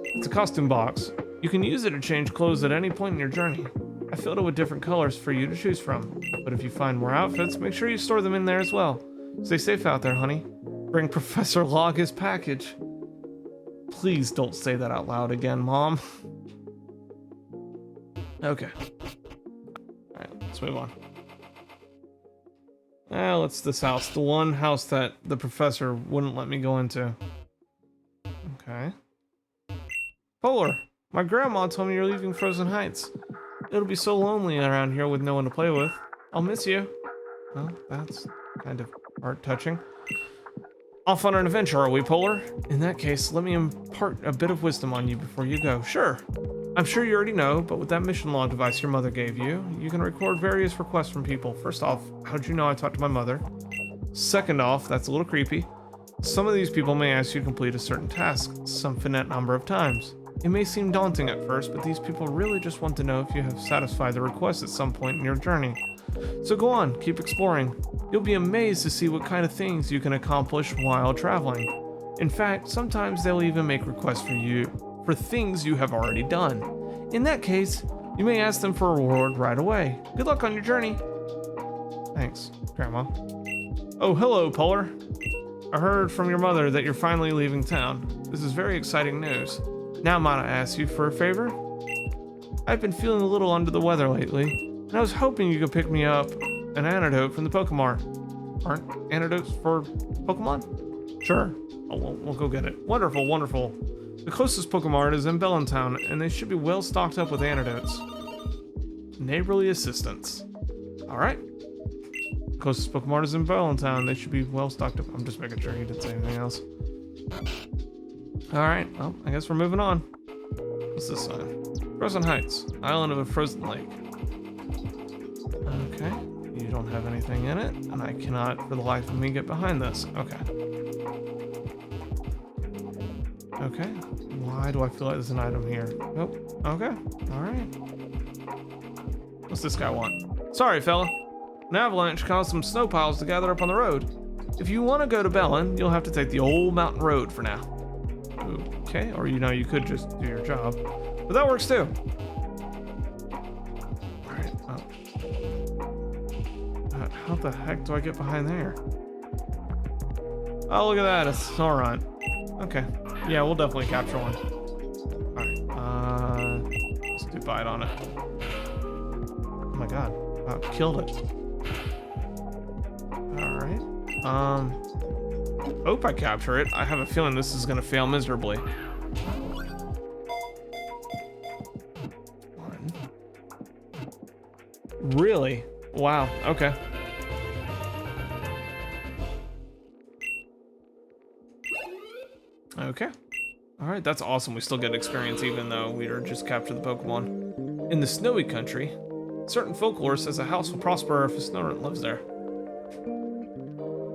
It's a costume box. You can use it to change clothes at any point in your journey. I filled it with different colors for you to choose from, but if you find more outfits, make sure you store them in there as well. Stay safe out there, honey. Bring Professor Log his package. Please don't say that out loud again, Mom. Okay. Alright, let's move on. Let's this house. The one house that the professor wouldn't let me go into. Okay. Polar, my grandma told me you're leaving Frozen Heights. It'll be so lonely around here with no one to play with. I'll miss you. Well, that's kind of heart-touching. Off on an adventure, are we, Polar? In that case, let me impart a bit of wisdom on you before you go. Sure. I'm sure you already know, but with that mission log device your mother gave you, you can record various requests from people. First off, how'd you know I talked to my mother? Second off, that's a little creepy. Some of these people may ask you to complete a certain task some finite number of times. It may seem daunting at first, but these people really just want to know if you have satisfied the request at some point in your journey. So go on, keep exploring. You'll be amazed to see what kind of things you can accomplish while traveling. In fact, sometimes they'll even make requests for you for things you have already done. In that case, you may ask them for a reward right away. Good luck on your journey. Thanks, Grandma. Oh, hello, Polar. I heard from your mother that you're finally leaving town. This is very exciting news. Now might I ask you for a favor? I've been feeling a little under the weather lately, and I was hoping you could pick me up an antidote from the Pokémon. Aren't antidotes for Pokemon? Sure, we'll go get it. Wonderful, wonderful. The closest Pokémon is in Bellin town, and they should be well stocked up with antidotes. Neighborly assistance. Alright. Closest Pokémon is in Bellin town, they should be well stocked up. I'm just making sure he didn't say anything else. Alright, well, I guess we're moving on. What's this sign? Frozen Heights, island of a frozen lake. Okay, you don't have anything in it. and I cannot for the life of me get behind this. Okay. Okay. Why do I feel like there's an item here? Nope. Okay. Alright. What's this guy want? Sorry, fella. An avalanche caused some snow piles to gather up on the road. If you want to go to Bellin, you'll have to take the old mountain road for now. Okay, or you could just do your job. But that works too. Alright, how the heck do I get behind there? Oh, look at that, it's Snorunt. Okay, yeah, we'll definitely capture one. Alright, let's do bite on it. Oh my god, wow, killed it. Alright, hope I capture it. I have a feeling this is gonna fail miserably. One. Really? Wow, okay. Okay. Alright, that's awesome. We still get experience even though we are just captured the Pokemon. In the snowy country, certain folklore says a house will prosper if a Snorunt lives there.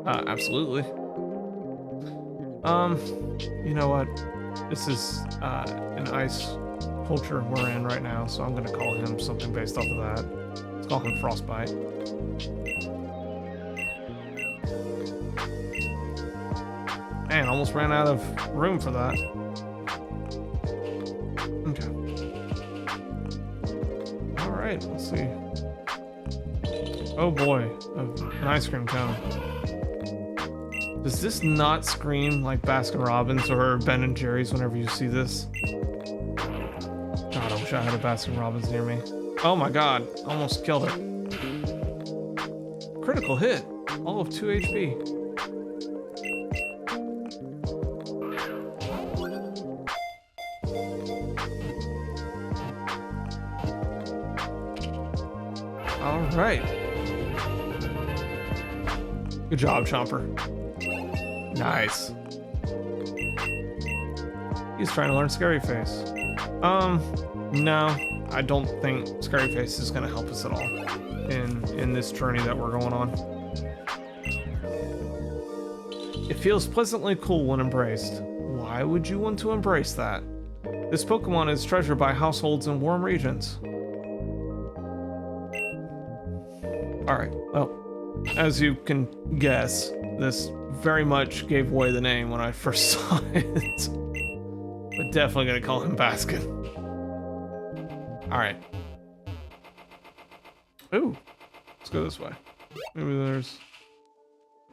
Absolutely. You know what? This is an ice culture we're in right now, so I'm gonna call him something based off of that. Let's call him Frostbite. Man, almost ran out of room for that. Okay. Alright, let's see. Oh boy, an ice cream cone. Does this not scream like Baskin Robbins or Ben and Jerry's whenever you see this? God, I wish I had a Baskin Robbins near me. Oh my god, almost killed it. Critical hit, all of 2 HP. All right. Good job, Chomper. Nice. He's trying to learn Scary Face. No, I don't think Scary Face is gonna help us at all in this journey that we're going on. It feels pleasantly cool when embraced. Why would you want to embrace that? This Pokemon is treasured by households in warm regions. Alright, well, as you can guess, this very much gave away the name when I first saw it. But definitely gonna call him Baskin. Alright. Ooh, let's go this way. Maybe there's...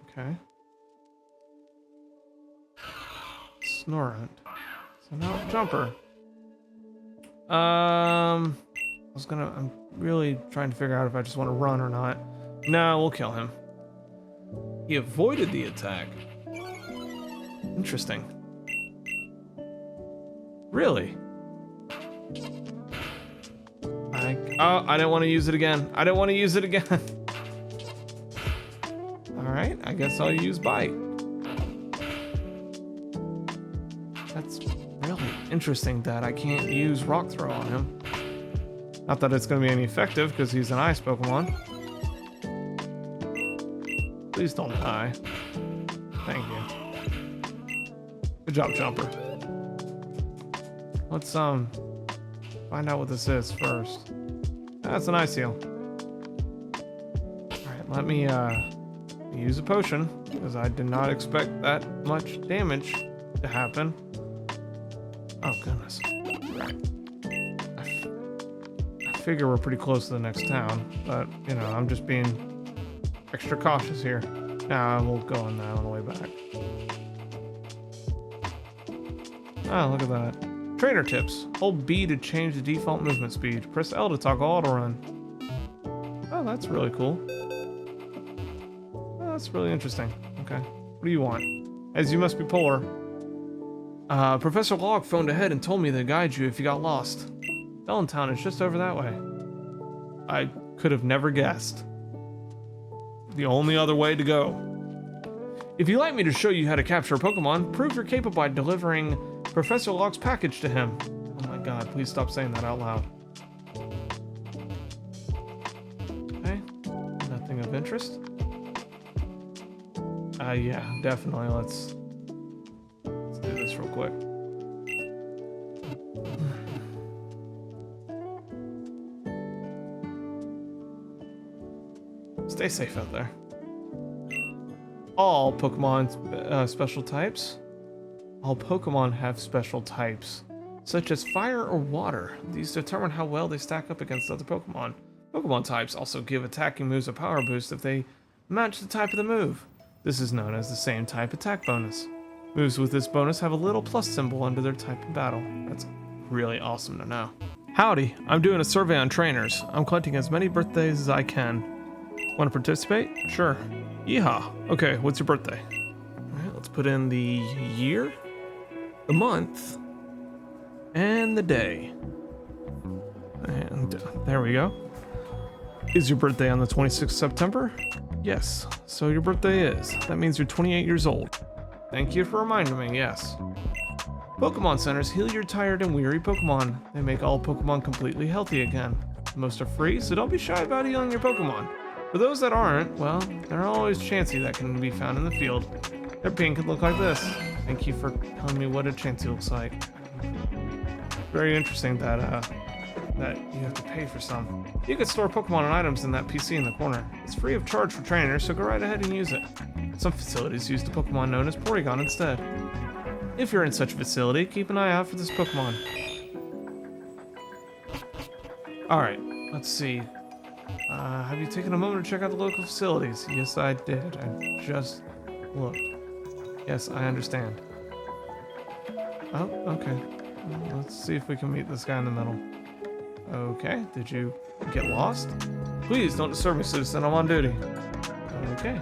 Okay. Snorunt. So now Jumper. I'm really trying to figure out if I just want to run or not. No, we'll kill him. He avoided the attack. Interesting. Really? I didn't want to use it again. I didn't want to use it again. Alright, I guess I'll use Bite. That's really interesting that I can't use Rock Throw on him. Not that it's going to be any effective because he's an ice Pokemon. Please don't die. Thank you. Good job, Jumper. Let's find out what this is first. That's an Ice Heal. Alright, let me use a potion, because I did not expect that much damage to happen. Oh goodness. Right. I figure we're pretty close to the next town, but you know, I'm just being extra cautious here. Now we'll go on that on the way back. Oh, look at that. Trainer tips. Hold B to change the default movement speed. Press L to toggle auto run. Oh, that's really cool. Oh, that's really interesting. Okay. What do you want? As you must be polar. Professor Locke phoned ahead and told me to guide you if you got lost. Bellin Town is just over that way. I could have never guessed. The only other way to go. If you'd like me to show you how to capture a Pokemon, prove you're capable by delivering Professor Locke's package to him. Oh my god, please stop saying that out loud. Okay, nothing of interest. Yeah, definitely. Let's do this real quick. Stay safe out there. All Pokemon special types. All Pokemon have special types, such as fire or water. These determine how well they stack up against other Pokemon. Pokemon types also give attacking moves a power boost if they match the type of the move. This is known as the same type attack bonus. Moves with this bonus have a little plus symbol under their type in battle. That's really awesome to know. Howdy, I'm doing a survey on trainers. I'm collecting as many birthdays as I can. Want to participate? Sure. Yeehaw. Okay, what's your birthday? Alright, let's put in the year, the month, and the day. And there we go. Is your birthday on the 26th September? Yes, so your birthday is. That means you're 28 years old. Thank you for reminding me, yes. Pokemon centers heal your tired and weary Pokemon. They make all Pokemon completely healthy again. Most are free, so don't be shy about healing your Pokemon. For those that aren't, well, there are always Chansey that can be found in the field. Their paint could look like this. Thank you for telling me what a Chansey looks like. Very interesting that you have to pay for some. You can store Pokemon and items in that PC in the corner. It's free of charge for trainers, so go right ahead and use it. Some facilities use the Pokemon known as Porygon instead. If you're in such a facility, keep an eye out for this Pokemon. Alright, let's see. Have you taken a moment to check out the local facilities? Yes, I did. I just looked. Yes, I understand. Oh, okay. Well, let's see if we can meet this guy in the middle. Okay, did you get lost? Please don't disturb me, citizen. I'm on duty. Okay.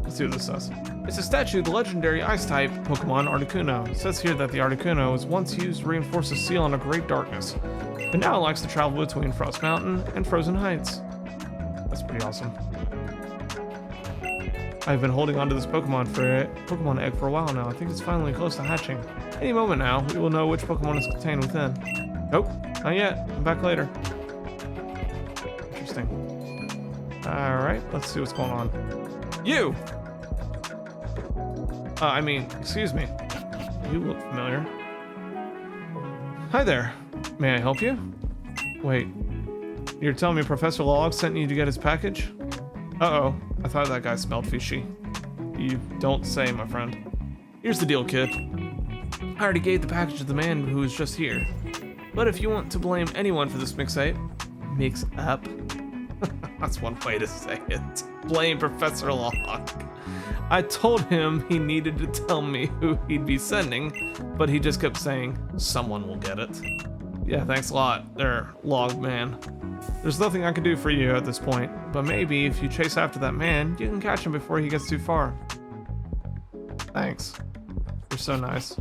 Let's see what this says. It's a statue of the legendary Ice-type Pokemon Articuno. It says here that the Articuno was once used to reinforce a seal in a great darkness, but now it likes to travel between Frost Mountain and Frozen Heights. That's pretty awesome. I've been holding onto this Pokemon egg for a while now. I think it's finally close to hatching. Any moment now, we will know which Pokemon is contained within. Nope, not yet. Come back later. Interesting. Alright, let's see what's going on. You! Excuse me. You look familiar. Hi there. May I help you? Wait. You're telling me Professor Log sent you to get his package? Uh-oh. I thought that guy smelled fishy. You don't say, my friend. Here's the deal, kid. I already gave the package to the man who was just here. But if you want to blame anyone for this mix-up, that's one way to say it. Blame Professor Log. I told him he needed to tell me who he'd be sending, but he just kept saying, someone will get it. Yeah, thanks a lot, there, Log Man. There's nothing I can do for you at this point, but maybe if you chase after that man, you can catch him before he gets too far. Thanks. You're so nice.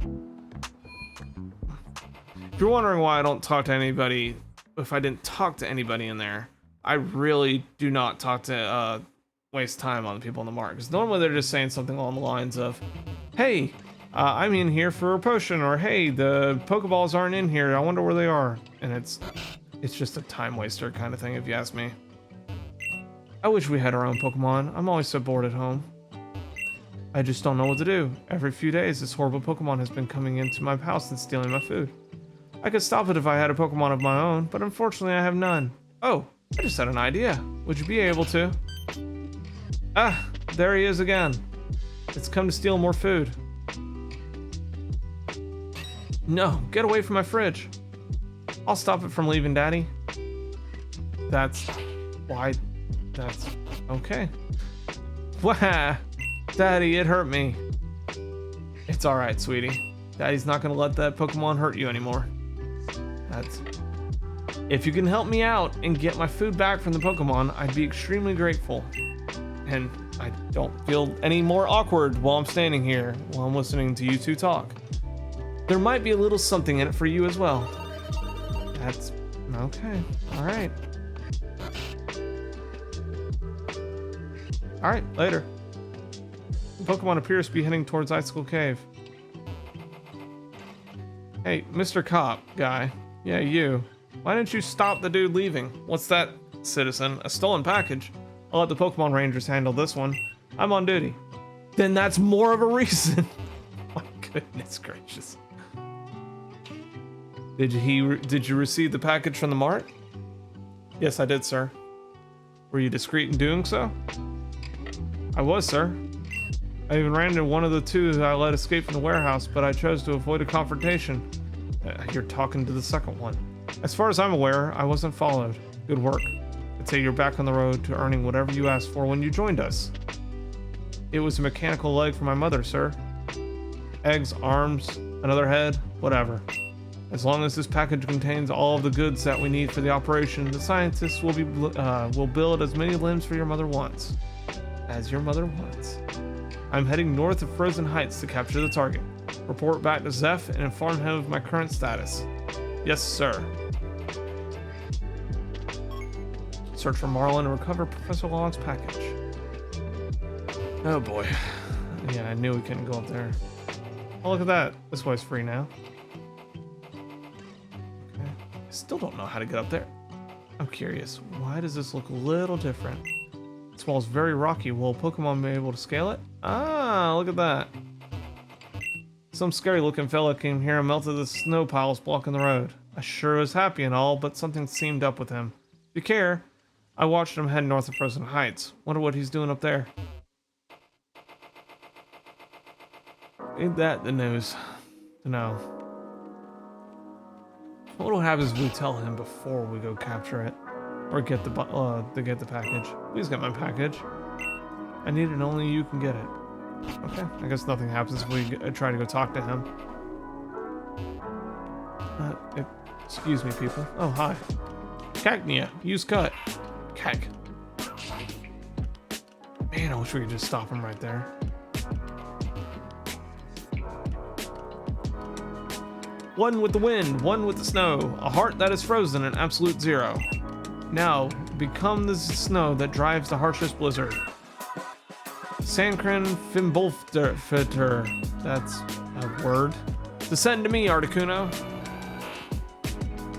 If you're wondering why I don't talk to anybody, if I didn't talk to anybody in there, I really do not talk to, waste time on the people in the Mart, because normally they're just saying something along the lines of, hey, I'm in here for a potion, or hey, the Pokeballs aren't in here, I wonder where they are. And it's just a time waster kind of thing, if you ask me. I wish we had our own Pokemon. I'm always so bored at home. I just don't know what to do. Every few days, this horrible Pokemon has been coming into my house and stealing my food. I could stop it if I had a Pokemon of my own, but unfortunately I have none. Oh, I just had an idea. Would you be able to? Ah, there he is again. It's come to steal more food. No, get away from my fridge. I'll stop it from leaving, Daddy. That's okay. Wah, Daddy, it hurt me. It's alright, sweetie. Daddy's not gonna let that Pokemon hurt you anymore. If you can help me out and get my food back from the Pokemon, I'd be extremely grateful. And I don't feel any more awkward while I'm standing here, while I'm listening to you two talk. There might be a little something in it for you as well. That's okay. Alright. Alright, later. The Pokemon appears to be heading towards Icicle Cave. Hey, Mr. Cop guy. Yeah, you. Why didn't you stop the dude leaving? What's that, citizen? A stolen package? I'll let the Pokemon Rangers handle this one. I'm on duty. Then that's more of a reason. My goodness gracious. Did you receive the package from the Mart? Yes, I did, sir. Were you discreet in doing so? I was, sir. I even ran into one of the two that I let escape from the warehouse, but I chose to avoid a confrontation. You're talking to the second one. As far as I'm aware, I wasn't followed. Good work. I'd say you're back on the road to earning whatever you asked for when you joined us. It was a mechanical leg for my mother, sir. Eggs, arms, another head, whatever. As long as this package contains all of the goods that we need for the operation, the scientists will build as many limbs for your mother wants. As your mother wants. I'm heading north of Frozen Heights to capture the target. Report back to Zeph and inform him of my current status. Yes, sir. Search for Marlin and recover Professor Long's package. Oh boy. Yeah, I knew we couldn't go up there. Oh, look at that. This way's free now. Okay. I still don't know how to get up there. I'm curious. Why does this look a little different? This wall's very rocky. Will a Pokemon be able to scale it? Ah, look at that. Some scary looking fella came here and melted the snow piles blocking the road. I sure was happy and all, but something seemed up with him. If you care, I watched him head north of Frozen Heights. Wonder what he's doing up there. Ain't that the news? No. What will happen is we tell him before we go capture it, or get the package. Please get my package. I need it. Only you can get it. Okay. I guess nothing happens if we try to go talk to him. Excuse me, people. Oh, hi. Cacnea. Use cut. Cac. Man, I wish we could just stop him right there. One with the wind, one with the snow, a heart that is frozen at absolute zero. Now, become the snow that drives the harshest blizzard. Sankrin Fimbolfter, that's a word. Descend to me, Articuno.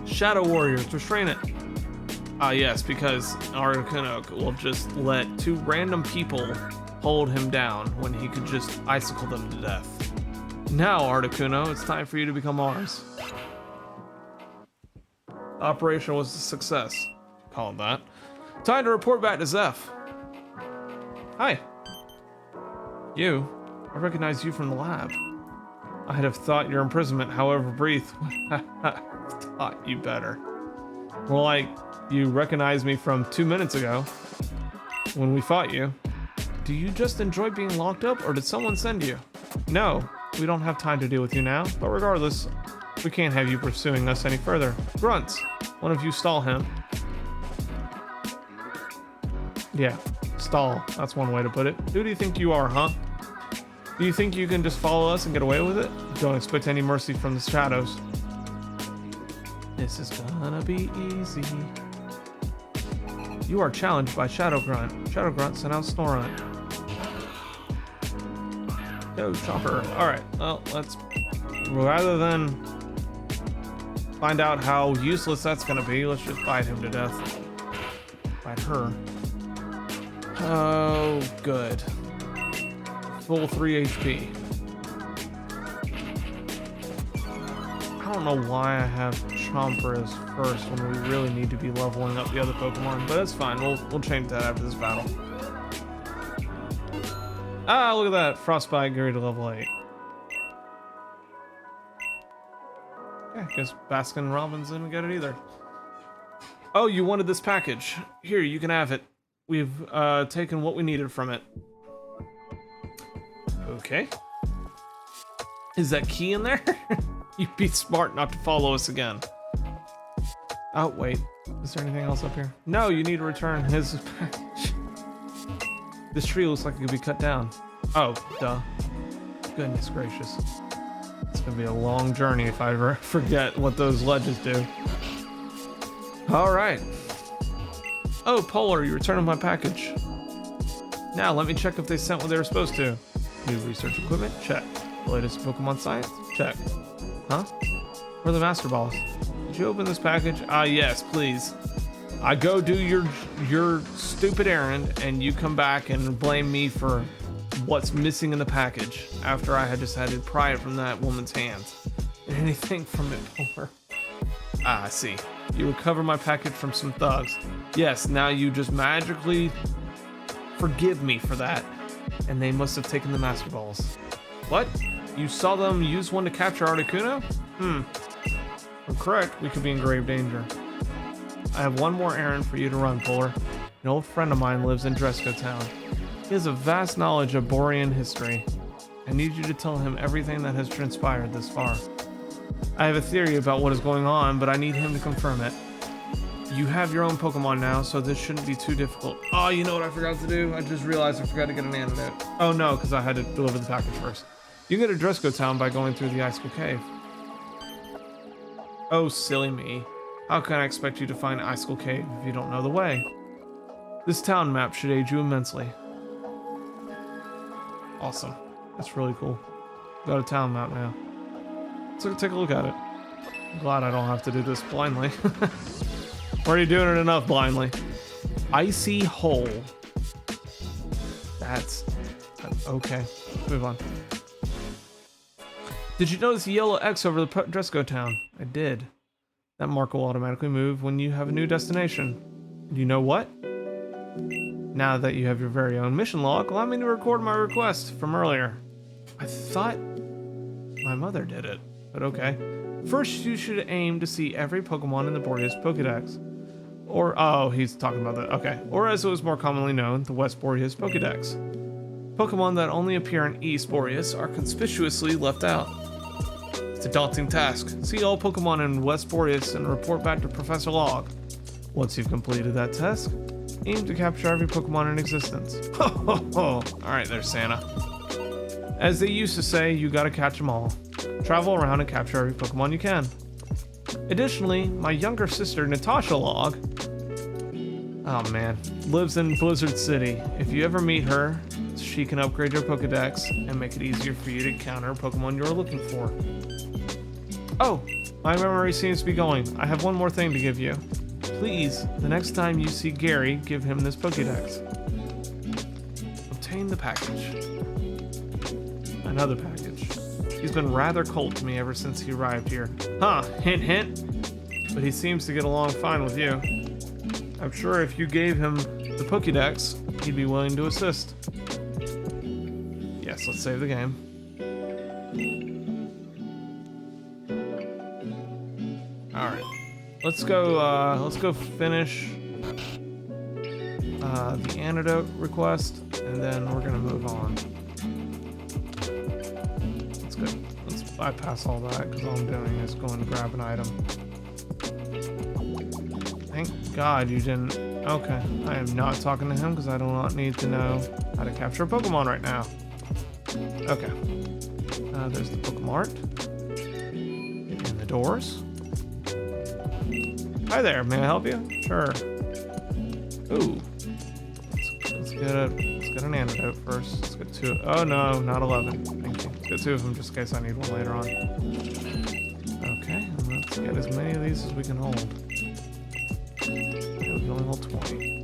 Shadow Warriors, restrain it. Ah yes, because Articuno will just let two random people hold him down when he could just icicle them to death. Now, Articuno, it's time for you to become ours. Operation was a success. Call it that. Time to report back to Zeph. Hi. You. I recognize you from the lab. I'd have thought your imprisonment, however brief, thought you better. More like you recognized me from 2 minutes ago when we fought you. Do you just enjoy being locked up, or did someone send you? No. We don't have time to deal with you now, but regardless, we can't have you pursuing us any further. Grunt, one of you stall him. Yeah, stall. That's one way to put it. Who do you think you are, huh? Do you think you can just follow us and get away with it? Don't expect any mercy from the shadows. This is gonna be easy. You are challenged by Shadow Grunt. Shadow Grunt sent out Snorunt. Go, Chopper. Alright, well, let's... Rather than find out how useless that's gonna be, let's just bite him to death. Bite her. Oh, good. Full 3 HP. I don't know why I have Chomper as first when we really need to be leveling up the other Pokemon, but that's fine. We'll change that after this battle. Ah, look at that. Frostbite Gary to level 8. Yeah, I guess Baskin Robbins didn't get it either. Oh, you wanted this package. Here, you can have it. We've taken what we needed from it. Okay. Is that key in there? You'd be smart not to follow us again. Oh, wait. Is there anything else up here? No, you need to return his package. This tree looks like it could be cut down. Oh, duh. Goodness gracious. It's gonna be a long journey if I ever forget what those ledges do. Alright. Oh, Polar, you returned my package. Now, let me check if they sent what they were supposed to. New research equipment? Check. The latest Pokemon science? Check. Huh? We're the Master Boss. Did you open this package? Ah, yes, please. I go do your stupid errand, and you come back and blame me for what's missing in the package after I had just had to pry it from that woman's hands. Anything from it, Polar? Ah, I see. You recover my package from some thugs. Yes, now you just magically forgive me for that. And they must have taken the Master Balls. What? You saw them use one to capture Articuno? I'm correct, we could be in grave danger. I have one more errand for you to run, Polar. An old friend of mine lives in Dresco Town. He has a vast knowledge of Borean history. I need you to tell him everything that has transpired this far. I have a theory about what is going on, but I need him to confirm it. You have your own Pokemon now, so this shouldn't be too difficult. Oh, you know what I forgot to do? I just realized I forgot to get an antidote. Oh no, because I had to deliver the package first. You can get to Dresco Town by going through the Icicle Cave. Oh, silly me. How can I expect you to find Icicle Cave if you don't know the way? This town map should aid you immensely. Awesome. That's really cool. Got a town map now. So take a look at it. I'm glad I don't have to do this blindly. Already doing it enough blindly. Icy Hole. That's okay. Let's move on. Did you notice the yellow X over the Dresco Town? I did. That mark will automatically move when you have a new destination. And you know what? Now that you have your very own mission log, allow me to record my request from earlier. I thought my mother did it, but okay. First, you should aim to see every Pokemon in the Boreas Pokedex. Or, oh, he's talking about that. Okay. Or as it was more commonly known, the West Boreas Pokedex. Pokemon that only appear in East Boreas are conspicuously left out. It's a daunting task. See all Pokemon in West Boreas and report back to Professor Log. Once you've completed that task, aim to capture every Pokemon in existence. Ho ho ho! Alright there, Santa. As they used to say, you gotta catch them all. Travel around and capture every Pokemon you can. Additionally, my younger sister, Natasha Log, oh man, lives in Blizzard City. If you ever meet her, she can upgrade your Pokedex and make it easier for you to encounter Pokemon you're looking for. Oh, my memory seems to be going. I have one more thing to give you. Please, the next time you see Gary, give him this Pokedex. Obtain the package. Another package. He's been rather cold to me ever since he arrived here. Huh, hint hint. But he seems to get along fine with you. I'm sure if you gave him the Pokedex, he'd be willing to assist. Yes, let's save the game. Alright. Let's go finish the antidote request, and then we're gonna move on. Let's go. Let's bypass all that, because all I'm doing is going to grab an item. Thank God you didn't. Okay, I am not talking to him because I do not need to know how to capture a Pokemon right now. Okay. There's the Mart. And the doors. Hi there, may I help you? Sure. Ooh. Let's get an antidote first. Let's get two. Oh no, not 11. Thank you. Let's get two of them just in case I need one later on. Okay, and let's get as many of these as we can hold. We can only hold 20.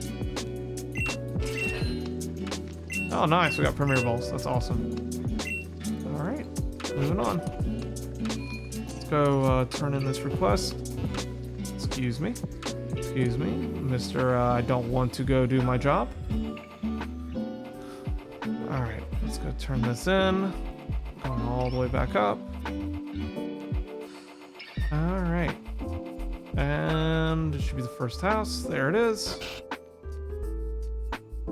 Oh nice, we got Premier Balls. That's awesome. Alright, moving on. Let's go turn in this request. Excuse me, Mr. I don't want to go do my job. Alright, let's go turn this in. Going all the way back up. Alright. And it should be the first house. There it is.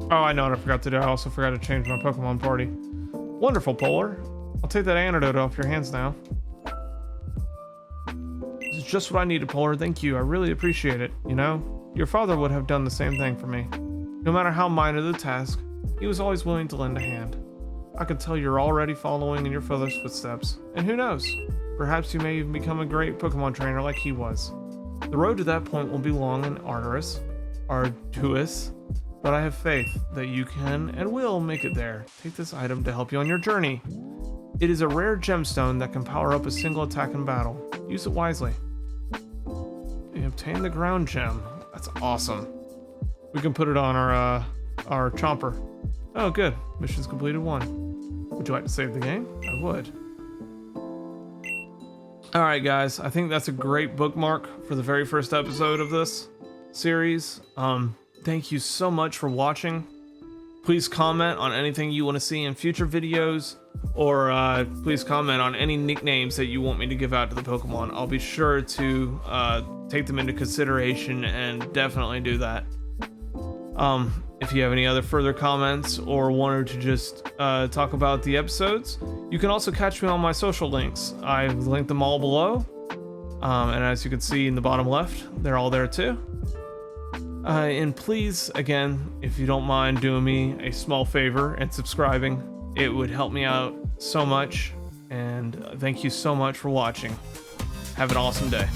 Oh, I know what I forgot to do. I also forgot to change my Pokemon party. Wonderful, Polar. I'll take that antidote off your hands now. This is just what I needed, Polar. Thank you. I really appreciate it. You know, your father would have done the same thing for me. No matter how minor the task, he was always willing to lend a hand. I could tell you're already following in your father's footsteps. And who knows? Perhaps you may even become a great Pokemon trainer like he was. The road to that point will be long and arduous, but I have faith that you can and will make it there. Take this item to help you on your journey. It is a rare gemstone that can power up a single attack in battle. Use it wisely. You obtain the ground gem, That's awesome. We can put it on our chomper. Oh, good. Mission's completed 1. Would you like to save the game? I would. All right, guys. I think that's a great bookmark for the very first episode of this series. Thank you so much for watching. Please comment on anything you want to see in future videos, or please comment on any nicknames that you want me to give out to the Pokemon. I'll be sure to take them into consideration and definitely do that. If you have any other further comments or wanted to just talk about the episodes, you can also catch me on my social links. I've linked them all below, and as you can see in the bottom left, they're all there too. And please, again, if you don't mind doing me a small favor and subscribing, it would help me out so much. And thank you so much for watching. Have an awesome day.